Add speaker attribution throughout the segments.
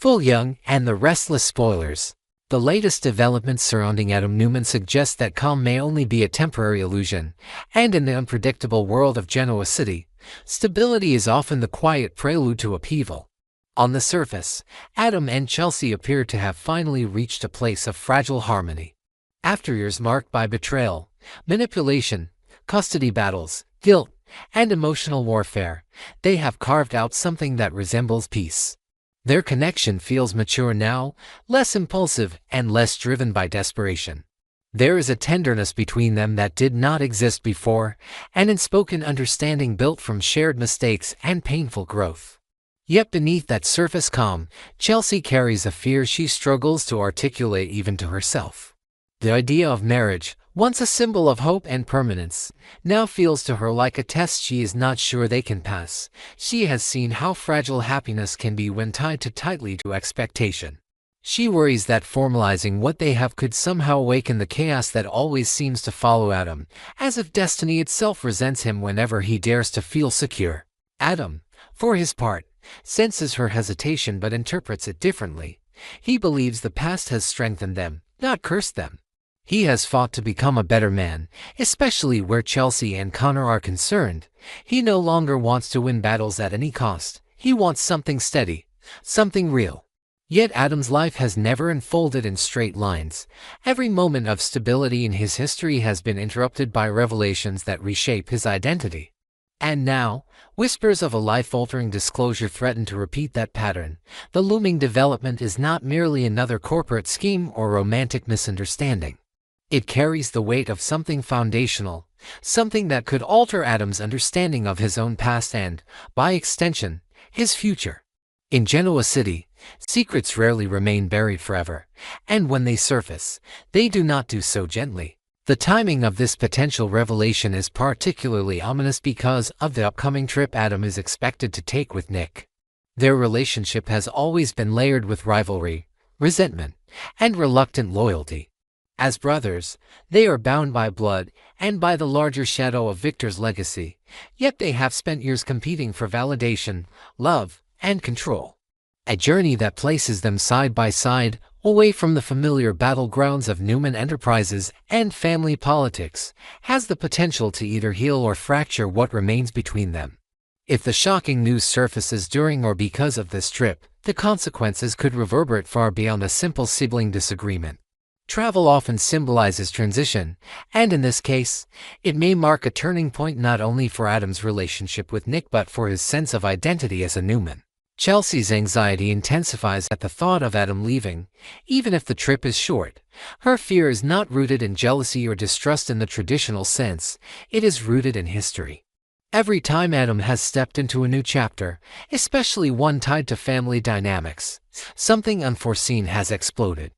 Speaker 1: Full Young and the Restless spoilers. The latest developments surrounding Adam Newman suggest that calm may only be a temporary illusion, and in the unpredictable world of Genoa City, stability is often the quiet prelude to upheaval. On the surface, Adam and Chelsea appear to have finally reached a place of fragile harmony. After years marked by betrayal, manipulation, custody battles, guilt, and emotional warfare, they have carved out something that resembles peace. Their connection feels mature now, less impulsive and less driven by desperation. There is a tenderness between them that did not exist before, an unspoken understanding built from shared mistakes and painful growth. Yet beneath that surface calm, Chelsea carries a fear she struggles to articulate even to herself. The idea of marriage, once a symbol of hope and permanence, now feels to her like a test she is not sure they can pass. She has seen how fragile happiness can be when tied too tightly to expectation. She worries that formalizing what they have could somehow awaken the chaos that always seems to follow Adam, as if destiny itself resents him whenever he dares to feel secure. Adam, for his part, senses her hesitation but interprets it differently. He believes the past has strengthened them, not cursed them. He has fought to become a better man, especially where Chelsea and Connor are concerned. He no longer wants to win battles at any cost. He wants something steady, something real. Yet Adam's life has never unfolded in straight lines. Every moment of stability in his history has been interrupted by revelations that reshape his identity. And now, whispers of a life-altering disclosure threaten to repeat that pattern. The looming development is not merely another corporate scheme or romantic misunderstanding. It carries the weight of something foundational, something that could alter Adam's understanding of his own past and, by extension, his future. In Genoa City, secrets rarely remain buried forever, and when they surface, they do not do so gently. The timing of this potential revelation is particularly ominous because of the upcoming trip Adam is expected to take with Nick. Their relationship has always been layered with rivalry, resentment, and reluctant loyalty. As brothers, they are bound by blood and by the larger shadow of Victor's legacy, yet they have spent years competing for validation, love, and control. A journey that places them side by side, away from the familiar battlegrounds of Newman Enterprises and family politics, has the potential to either heal or fracture what remains between them. If the shocking news surfaces during or because of this trip, the consequences could reverberate far beyond a simple sibling disagreement. Travel often symbolizes transition, and in this case, it may mark a turning point not only for Adam's relationship with Nick but for his sense of identity as a Newman. Chelsea's anxiety intensifies at the thought of Adam leaving, even if the trip is short. Her fear is not rooted in jealousy or distrust in the traditional sense, it is rooted in history. Every time Adam has stepped into a new chapter, especially one tied to family dynamics, something unforeseen has exploded.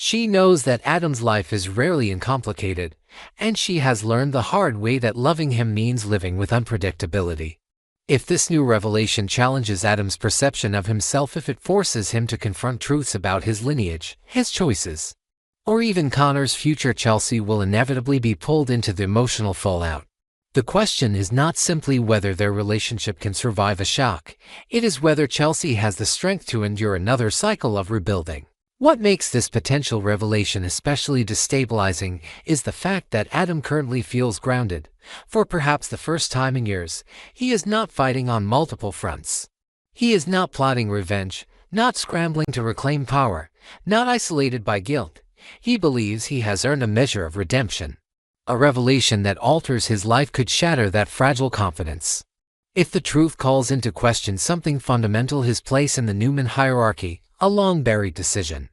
Speaker 1: She knows that Adam's life is rarely uncomplicated, and she has learned the hard way that loving him means living with unpredictability. If this new revelation challenges Adam's perception of himself, if it forces him to confront truths about his lineage, his choices, or even Connor's future, Chelsea will inevitably be pulled into the emotional fallout. The question is not simply whether their relationship can survive a shock, it is whether Chelsea has the strength to endure another cycle of rebuilding. What makes this potential revelation especially destabilizing is the fact that Adam currently feels grounded. For perhaps the first time in years, he is not fighting on multiple fronts. He is not plotting revenge, not scrambling to reclaim power, not isolated by guilt. He believes he has earned a measure of redemption. A revelation that alters his life could shatter that fragile confidence. If the truth calls into question something fundamental, his place in the Newman hierarchy, a long-buried decision,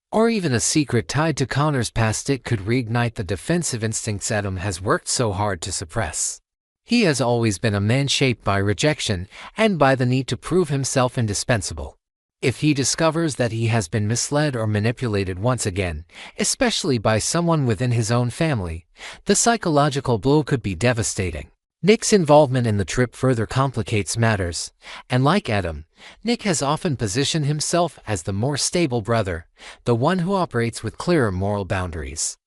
Speaker 1: or even a secret tied to Connor's past, it could reignite the defensive instincts Adam has worked so hard to suppress. He has always been a man shaped by rejection and by the need to prove himself indispensable. If he discovers that he has been misled or manipulated once again, especially by someone within his own family, the psychological blow could be devastating. Nick's involvement in the trip further complicates matters, and like Adam, Nick has often positioned himself as the more stable brother, the one who operates with clearer moral boundaries.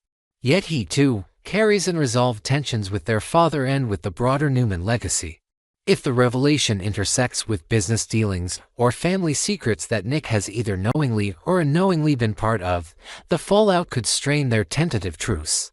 Speaker 1: Yet he, too, carries unresolved tensions with their father and with the broader Newman legacy. If the revelation intersects with business dealings or family secrets that Nick has either knowingly or unknowingly been part of, the fallout could strain their tentative truce.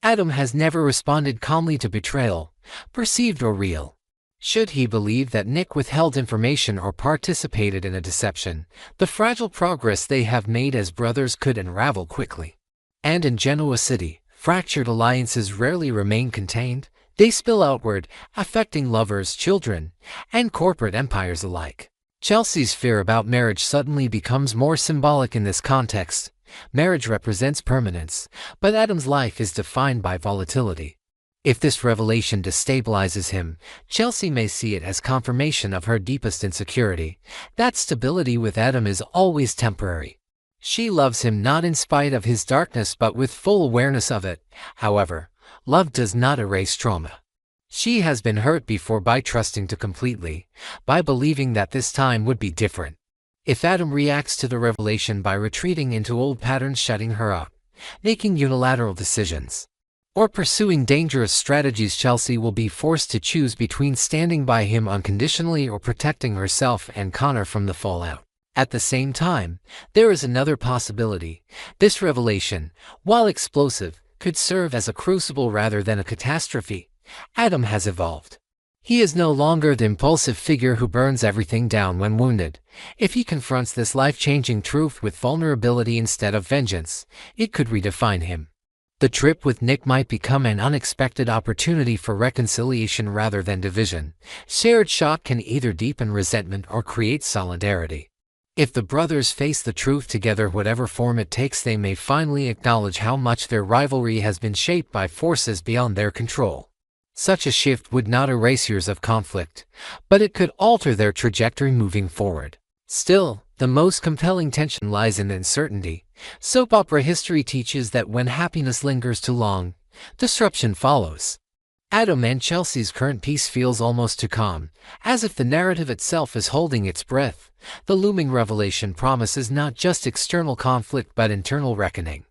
Speaker 1: Adam has never responded calmly to betrayal, perceived or real. Should he believe that Nick withheld information or participated in a deception, the fragile progress they have made as brothers could unravel quickly. And in Genoa City, fractured alliances rarely remain contained. They spill outward, affecting lovers, children, and corporate empires alike. Chelsea's fear about marriage suddenly becomes more symbolic in this context. Marriage represents permanence, but Adam's life is defined by volatility. If this revelation destabilizes him, Chelsea may see it as confirmation of her deepest insecurity, that stability with Adam is always temporary. She loves him not in spite of his darkness but with full awareness of it. However, love does not erase trauma. She has been hurt before by trusting too completely, by believing that this time would be different. If Adam reacts to the revelation by retreating into old patterns, shutting her up, making unilateral decisions, or pursuing dangerous strategies, Chelsea will be forced to choose between standing by him unconditionally or protecting herself and Connor from the fallout. At the same time, there is another possibility. This revelation, while explosive, could serve as a crucible rather than a catastrophe. Adam has evolved. He is no longer the impulsive figure who burns everything down when wounded. If he confronts this life-changing truth with vulnerability instead of vengeance, it could redefine him. The trip with Nick might become an unexpected opportunity for reconciliation rather than division. Shared shock can either deepen resentment or create solidarity. If the brothers face the truth together, whatever form it takes, they may finally acknowledge how much their rivalry has been shaped by forces beyond their control. Such a shift would not erase years of conflict, but it could alter their trajectory moving forward. Still, the most compelling tension lies in the uncertainty. Soap opera history teaches that when happiness lingers too long, disruption follows. Adam and Chelsea's current peace feels almost too calm, as if the narrative itself is holding its breath. The looming revelation promises not just external conflict but internal reckoning.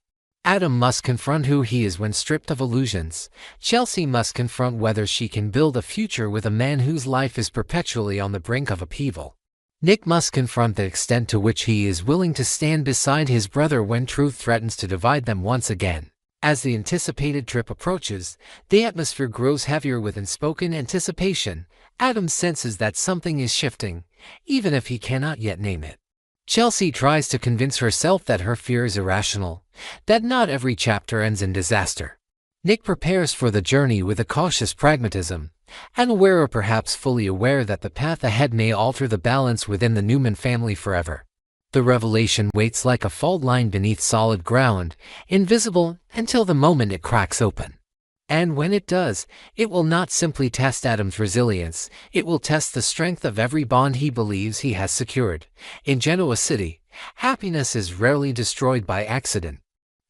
Speaker 1: Adam must confront who he is when stripped of illusions. Chelsea must confront whether she can build a future with a man whose life is perpetually on the brink of upheaval. Nick must confront the extent to which he is willing to stand beside his brother when truth threatens to divide them once again. As the anticipated trip approaches, the atmosphere grows heavier with unspoken anticipation. Adam senses that something is shifting, even if he cannot yet name it. Chelsea tries to convince herself that her fear is irrational, that not every chapter ends in disaster. Nick prepares for the journey with a cautious pragmatism, unaware or perhaps fully aware that the path ahead may alter the balance within the Newman family forever. The revelation waits like a fault line beneath solid ground, invisible until the moment it cracks open. And when it does, it will not simply test Adam's resilience, it will test the strength of every bond he believes he has secured. In Genoa City, happiness is rarely destroyed by accident.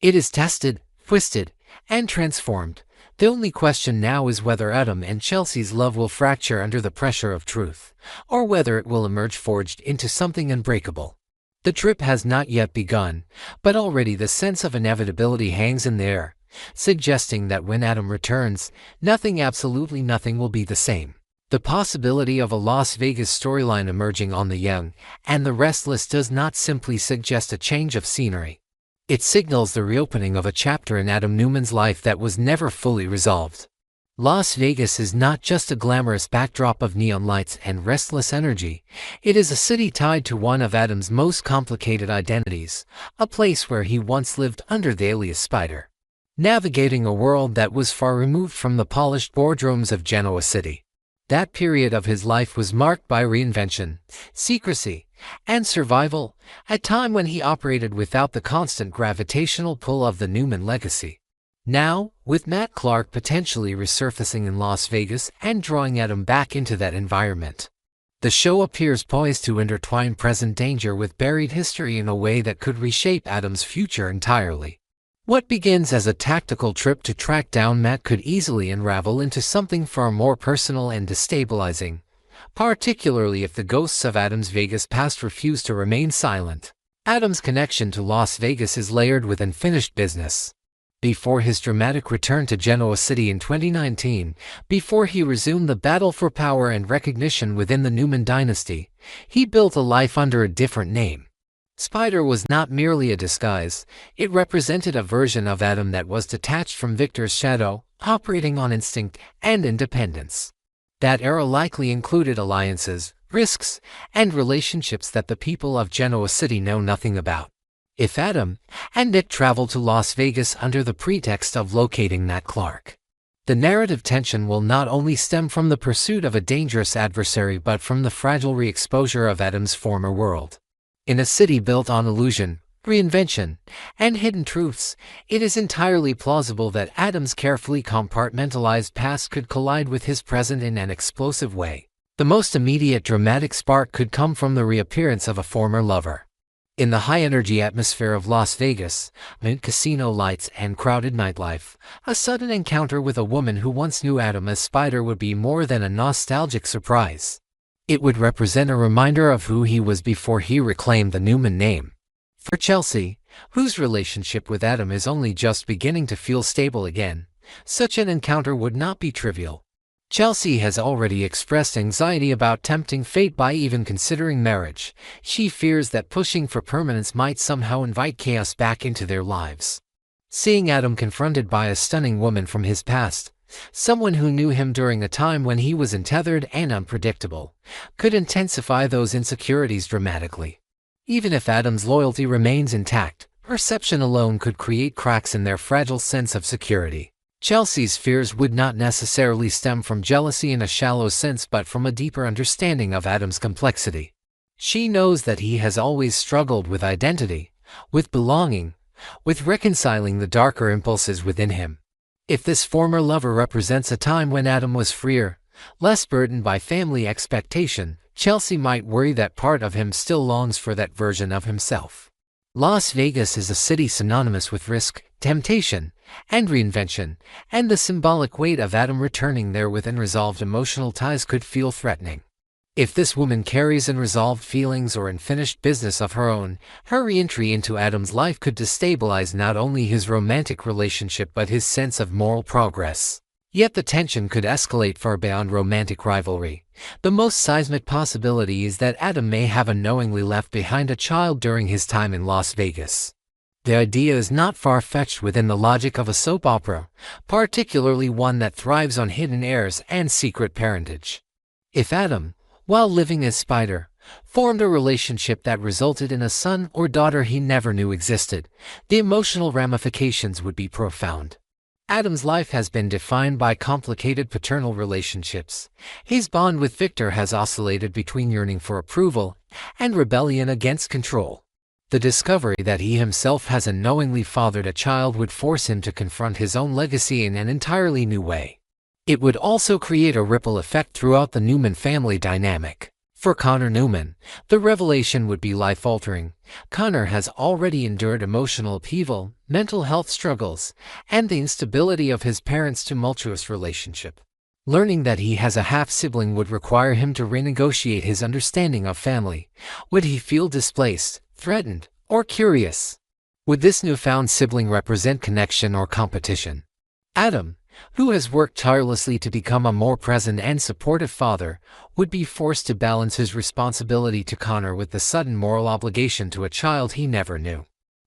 Speaker 1: It is tested, twisted, and transformed. The only question now is whether Adam and Chelsea's love will fracture under the pressure of truth, or whether it will emerge forged into something unbreakable. The trip has not yet begun, but already the sense of inevitability hangs in the air, suggesting that when Adam returns, absolutely nothing will be the same. The possibility of a Las Vegas storyline emerging on The Young and the Restless does not simply suggest a change of scenery. It signals the reopening of a chapter in Adam Newman's life that was never fully resolved. Las Vegas is not just a glamorous backdrop of neon lights and restless energy. It is a city tied to one of Adam's most complicated identities, a place where he once lived under the alias Spider, navigating a world that was far removed from the polished boardrooms of Genoa City. That period of his life was marked by reinvention, secrecy, and survival, a time when he operated without the constant gravitational pull of the Newman legacy. Now, with Matt Clark potentially resurfacing in Las Vegas and drawing Adam back into that environment, the show appears poised to intertwine present danger with buried history in a way that could reshape Adam's future entirely. What begins as a tactical trip to track down Matt could easily unravel into something far more personal and destabilizing, particularly if the ghosts of Adam's Vegas past refuse to remain silent. Adam's connection to Las Vegas is layered with unfinished business. before his dramatic return to Genoa City in 2019, before he resumed the battle for power and recognition within the Newman dynasty, he built a life under a different name. Spider was not merely a disguise, it represented a version of Adam that was detached from Victor's shadow, operating on instinct and independence. That era likely included alliances, risks, and relationships that the people of Genoa City know nothing about. If Adam and Nick travel to Las Vegas under the pretext of locating Matt Clark, the narrative tension will not only stem from the pursuit of a dangerous adversary but from the fragile re-exposure of Adam's former world. In a city built on illusion, reinvention, and hidden truths, it is entirely plausible that Adam's carefully compartmentalized past could collide with his present in an explosive way. The most immediate dramatic spark could come from the reappearance of a former lover. In the high-energy atmosphere of Las Vegas, amid casino lights and crowded nightlife, a sudden encounter with a woman who once knew Adam as Spider would be more than a nostalgic surprise. It would represent a reminder of who he was before he reclaimed the Newman name. For Chelsea, whose relationship with Adam is only just beginning to feel stable again, such an encounter would not be trivial. Chelsea has already expressed anxiety about tempting fate by even considering marriage. She fears that pushing for permanence might somehow invite chaos back into their lives. Seeing Adam confronted by a stunning woman from his past, someone who knew him during a time when he was untethered and unpredictable, could intensify those insecurities dramatically. Even if Adam's loyalty remains intact, perception alone could create cracks in their fragile sense of security. Chelsea's fears would not necessarily stem from jealousy in a shallow sense but from a deeper understanding of Adam's complexity. She knows that he has always struggled with identity, with belonging, with reconciling the darker impulses within him. If this former lover represents a time when Adam was freer, less burdened by family expectation, Chelsea might worry that part of him still longs for that version of himself. Las Vegas is a city synonymous with risk, temptation, and reinvention, and the symbolic weight of Adam returning there with unresolved emotional ties could feel threatening. If this woman carries unresolved feelings or unfinished business of her own, her re-entry into Adam's life could destabilize not only his romantic relationship but his sense of moral progress. Yet the tension could escalate far beyond romantic rivalry. The most seismic possibility is that Adam may have unknowingly left behind a child during his time in Las Vegas. The idea is not far-fetched within the logic of a soap opera, particularly one that thrives on hidden heirs and secret parentage. If Adam, while living as Spider, formed a relationship that resulted in a son or daughter he never knew existed, the emotional ramifications would be profound. Adam's life has been defined by complicated paternal relationships. His bond with Victor has oscillated between yearning for approval and rebellion against control. The discovery that he himself has unknowingly fathered a child would force him to confront his own legacy in an entirely new way. It would also create a ripple effect throughout the Newman family dynamic. For Connor Newman, the revelation would be life-altering. Connor has already endured emotional upheaval, mental health struggles, and the instability of his parents' tumultuous relationship. Learning that he has a half-sibling would require him to renegotiate his understanding of family. Would he feel displaced, threatened, or curious? Would this newfound sibling represent connection or competition? Adam, who has worked tirelessly to become a more present and supportive father, would be forced to balance his responsibility to Connor with the sudden moral obligation to a child he never knew.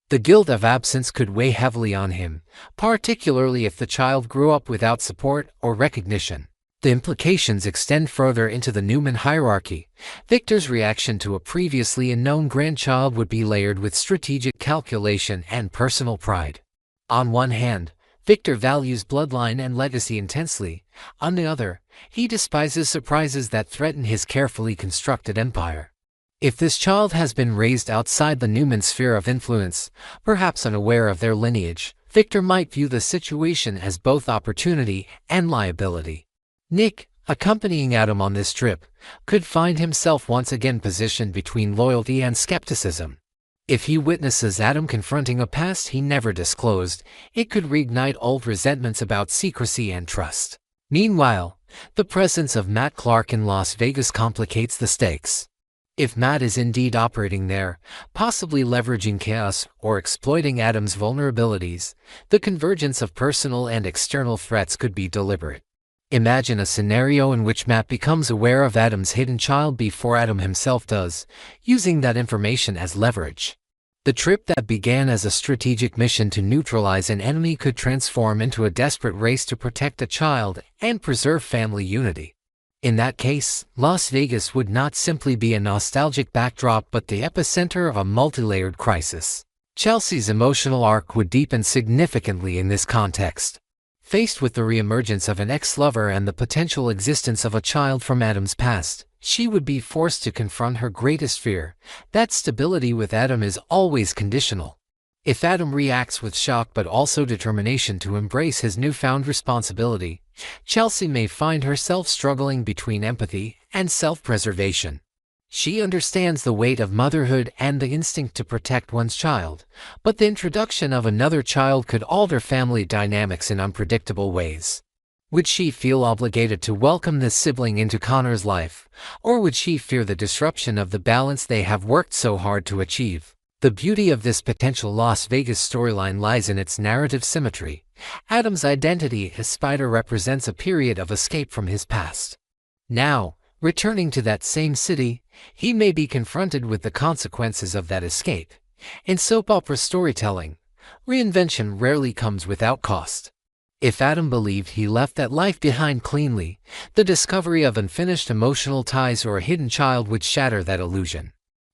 Speaker 1: The guilt of absence could weigh heavily on him, particularly if the child grew up without support or recognition. The implications extend further into the Newman hierarchy. Victor's reaction to a previously unknown grandchild would be layered with strategic calculation and personal pride. On one hand, Victor values bloodline and legacy intensely. On the other, he despises surprises that threaten his carefully constructed empire. If this child has been raised outside the Newman sphere of influence, perhaps unaware of their lineage, Victor might view the situation as both opportunity and liability. Nick, accompanying Adam on this trip, could find himself once again positioned between loyalty and skepticism. If he witnesses Adam confronting a past he never disclosed, it could reignite old resentments about secrecy and trust. Meanwhile, the presence of Matt Clark in Las Vegas complicates the stakes. If Matt is indeed operating there, possibly leveraging chaos or exploiting Adam's vulnerabilities, the convergence of personal and external threats could be deliberate. Imagine a scenario in which Matt becomes aware of Adam's hidden child before Adam himself does, using that information as leverage. The trip that began as a strategic mission to neutralize an enemy could transform into a desperate race to protect a child and preserve family unity. In that case, Las Vegas would not simply be a nostalgic backdrop but the epicenter of a multi-layered crisis. Chelsea's emotional arc would deepen significantly in this context. Faced with the reemergence of an ex-lover and the potential existence of a child from Adam's past, she would be forced to confront her greatest fear, that stability with Adam is always conditional. If Adam reacts with shock but also determination to embrace his newfound responsibility, Chelsea may find herself struggling between empathy and self-preservation. She understands the weight of motherhood and the instinct to protect one's child, but the introduction of another child could alter family dynamics in unpredictable ways. Would she feel obligated to welcome this sibling into Connor's life, or would she fear the disruption of the balance they have worked so hard to achieve? The beauty of this potential Las Vegas storyline lies in its narrative symmetry. Adam's identity as Spider represents a period of escape from his past. Now, returning to that same city, he may be confronted with the consequences of that escape. In soap opera storytelling, reinvention rarely comes without cost. If Adam believed he left that life behind cleanly, the discovery of unfinished emotional ties or a hidden child would shatter that illusion.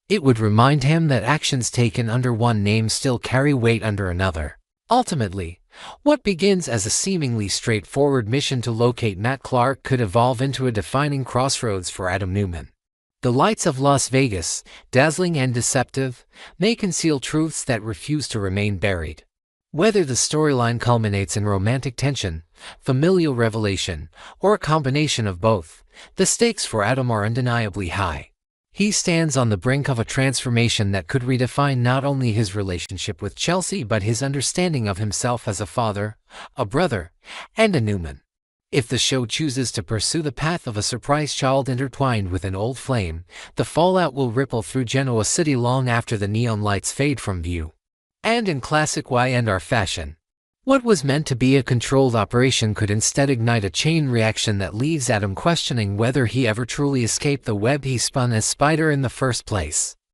Speaker 1: It would remind him that actions taken under one name still carry weight under another. Ultimately, what begins as a seemingly straightforward mission to locate Matt Clark could evolve into a defining crossroads for Adam Newman. The lights of Las Vegas, dazzling and deceptive, may conceal truths that refuse to remain buried. Whether the storyline culminates in romantic tension, familial revelation, or a combination of both, the stakes for Adam are undeniably high. He stands on the brink of a transformation that could redefine not only his relationship with Chelsea but his understanding of himself as a father, a brother, and a Newman. If the show chooses to pursue the path of a surprise child intertwined with an old flame, the fallout will ripple through Genoa City long after the neon lights fade from view. And in classic Y&R fashion, what was meant to be a controlled operation could instead ignite a chain reaction that leaves Adam questioning whether he ever truly escaped the web he spun as Spider in the first place.